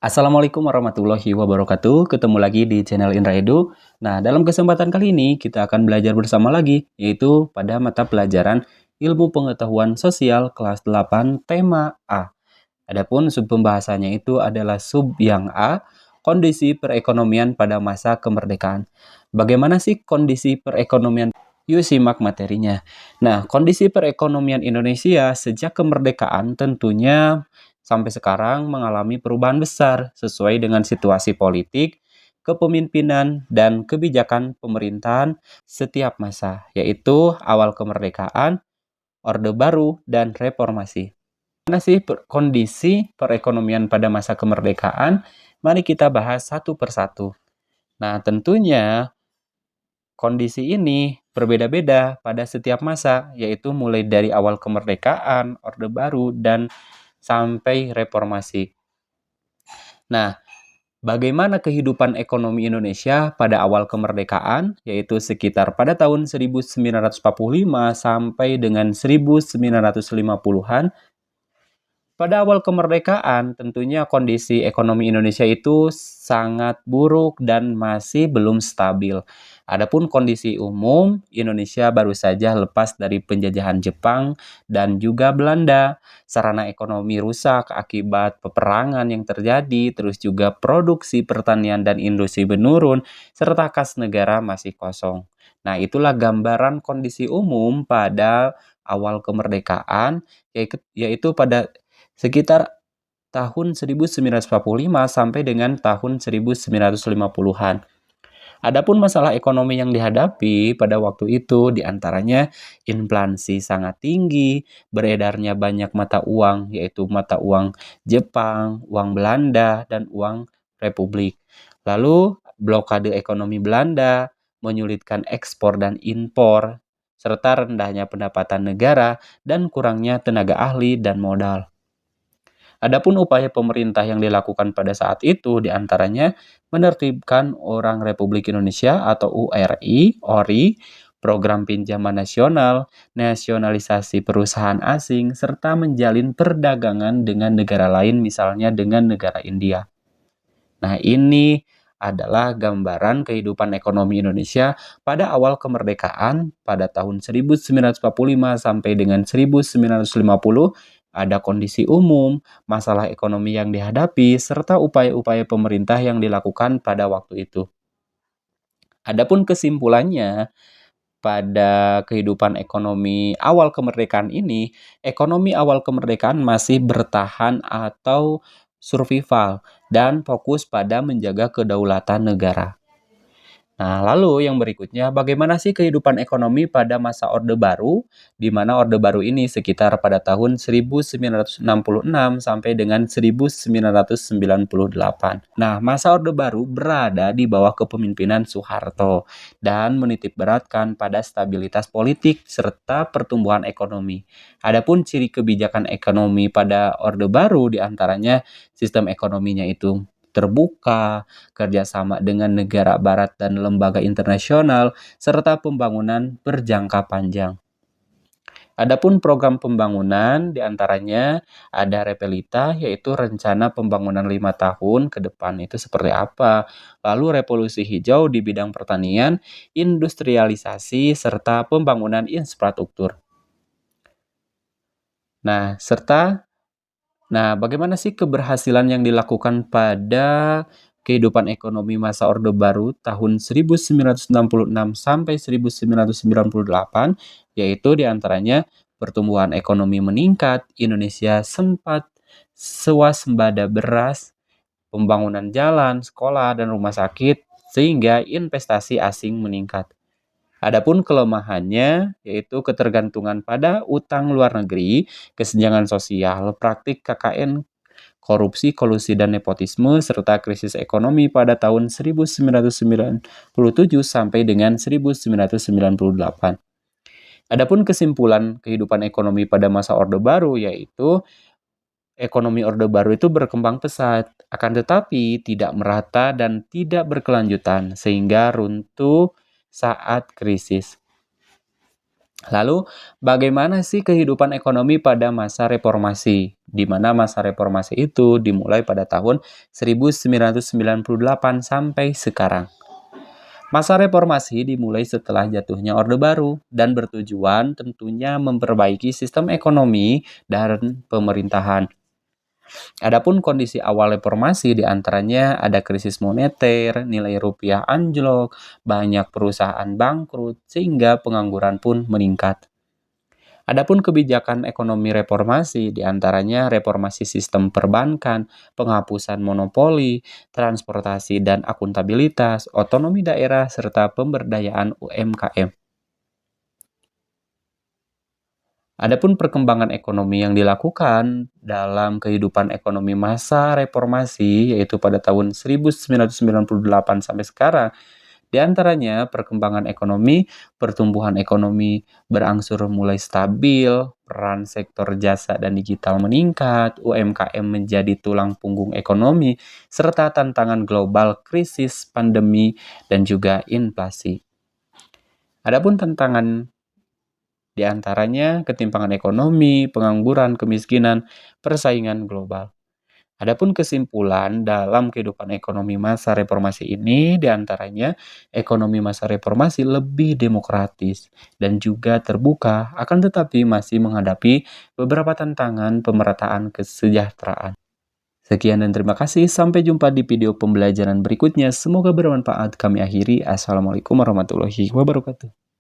Assalamualaikum warahmatullahi wabarakatuh. Ketemu lagi di channel Indra Edu. Nah, dalam kesempatan kali ini kita akan belajar bersama lagi, yaitu pada mata pelajaran Ilmu Pengetahuan Sosial kelas 8 tema A. Adapun sub pembahasannya itu adalah sub yang A, kondisi perekonomian pada masa kemerdekaan. Bagaimana sih kondisi perekonomian? Yuk simak materinya. Nah, kondisi perekonomian Indonesia sejak kemerdekaan tentunya sampai sekarang mengalami perubahan besar sesuai dengan situasi politik, kepemimpinan, dan kebijakan pemerintahan setiap masa, yaitu awal kemerdekaan, Orde Baru, dan Reformasi. Bagaimana sih kondisi perekonomian pada masa kemerdekaan? Mari kita bahas satu persatu. Nah, tentunya kondisi ini berbeda-beda pada setiap masa, yaitu mulai dari awal kemerdekaan, Orde Baru, dan sampai reformasi. Nah, bagaimana kehidupan ekonomi Indonesia pada awal kemerdekaan, yaitu sekitar pada tahun 1945 sampai dengan 1950-an. Pada awal kemerdekaan, tentunya kondisi ekonomi Indonesia itu sangat buruk dan masih belum stabil. Adapun kondisi umum, Indonesia baru saja lepas dari penjajahan Jepang dan juga Belanda. Sarana ekonomi rusak akibat peperangan yang terjadi, terus juga produksi pertanian dan industri menurun, serta kas negara masih kosong. Nah, itulah gambaran kondisi umum pada awal kemerdekaan, yaitu pada sekitar tahun 1945 sampai dengan tahun 1950-an. Adapun masalah ekonomi yang dihadapi pada waktu itu diantaranya inflasi sangat tinggi, beredarnya banyak mata uang, yaitu mata uang Jepang, uang Belanda, dan uang Republik. Lalu blokade ekonomi Belanda menyulitkan ekspor dan impor, serta rendahnya pendapatan negara dan kurangnya tenaga ahli dan modal. Adapun upaya pemerintah yang dilakukan pada saat itu diantaranya menertibkan Orang Republik Indonesia atau ORI, program pinjaman nasional, nasionalisasi perusahaan asing, serta menjalin perdagangan dengan negara lain misalnya dengan negara India. Nah, ini adalah gambaran kehidupan ekonomi Indonesia pada awal kemerdekaan pada tahun 1945 sampai dengan 1950. Ada kondisi umum, masalah ekonomi yang dihadapi, serta upaya-upaya pemerintah yang dilakukan pada waktu itu. Adapun kesimpulannya, pada kehidupan ekonomi awal kemerdekaan ini, ekonomi awal kemerdekaan masih bertahan atau survival dan fokus pada menjaga kedaulatan negara. Nah, lalu yang berikutnya, bagaimana sih kehidupan ekonomi pada masa Orde Baru, di mana Orde Baru ini sekitar pada tahun 1966 sampai dengan 1998. Nah, masa Orde Baru berada di bawah kepemimpinan Soeharto dan menitik beratkan pada stabilitas politik serta pertumbuhan ekonomi. Adapun ciri kebijakan ekonomi pada Orde Baru diantaranya sistem ekonominya itu terbuka, kerjasama dengan negara barat dan lembaga internasional, serta pembangunan berjangka panjang. Adapun program pembangunan diantaranya ada Repelita, yaitu rencana pembangunan 5 tahun ke depan itu seperti apa. Lalu revolusi hijau di bidang pertanian, industrialisasi, serta pembangunan infrastruktur. Nah, bagaimana sih keberhasilan yang dilakukan pada kehidupan ekonomi masa Orde Baru tahun 1966 sampai 1998, yaitu diantaranya pertumbuhan ekonomi meningkat, Indonesia sempat swasembada beras, pembangunan jalan, sekolah, dan rumah sakit, sehingga investasi asing meningkat. Adapun kelemahannya yaitu ketergantungan pada utang luar negeri, kesenjangan sosial, praktik KKN, korupsi, kolusi, dan nepotisme, serta krisis ekonomi pada tahun 1997 sampai dengan 1998. Adapun kesimpulan kehidupan ekonomi pada masa Orde Baru yaitu ekonomi Orde Baru itu berkembang pesat, akan tetapi tidak merata dan tidak berkelanjutan, sehingga runtuh saat krisis. Lalu, bagaimana sih kehidupan ekonomi pada masa reformasi? Di mana masa reformasi itu dimulai pada tahun 1998 sampai sekarang. Masa reformasi dimulai setelah jatuhnya Orde Baru dan bertujuan tentunya memperbaiki sistem ekonomi dan pemerintahan. Adapun kondisi awal reformasi diantaranya ada krisis moneter, nilai rupiah anjlok, banyak perusahaan bangkrut, sehingga pengangguran pun meningkat. Adapun kebijakan ekonomi reformasi diantaranya reformasi sistem perbankan, penghapusan monopoli, transportasi dan akuntabilitas, otonomi daerah, serta pemberdayaan UMKM. Adapun perkembangan ekonomi yang dilakukan dalam kehidupan ekonomi masa reformasi, yaitu pada tahun 1998 sampai sekarang, di antaranya perkembangan ekonomi, pertumbuhan ekonomi berangsur mulai stabil, peran sektor jasa dan digital meningkat, UMKM menjadi tulang punggung ekonomi, serta tantangan global, krisis, pandemi, dan juga inflasi. Adapun tantangan di antaranya ketimpangan ekonomi, pengangguran, kemiskinan, persaingan global. Adapun kesimpulan dalam kehidupan ekonomi masa reformasi ini diantaranya ekonomi masa reformasi lebih demokratis dan juga terbuka, akan tetapi masih menghadapi beberapa tantangan pemerataan kesejahteraan. Sekian dan terima kasih, sampai jumpa di video pembelajaran berikutnya. Semoga bermanfaat. Kami akhiri. Assalamualaikum warahmatullahi wabarakatuh.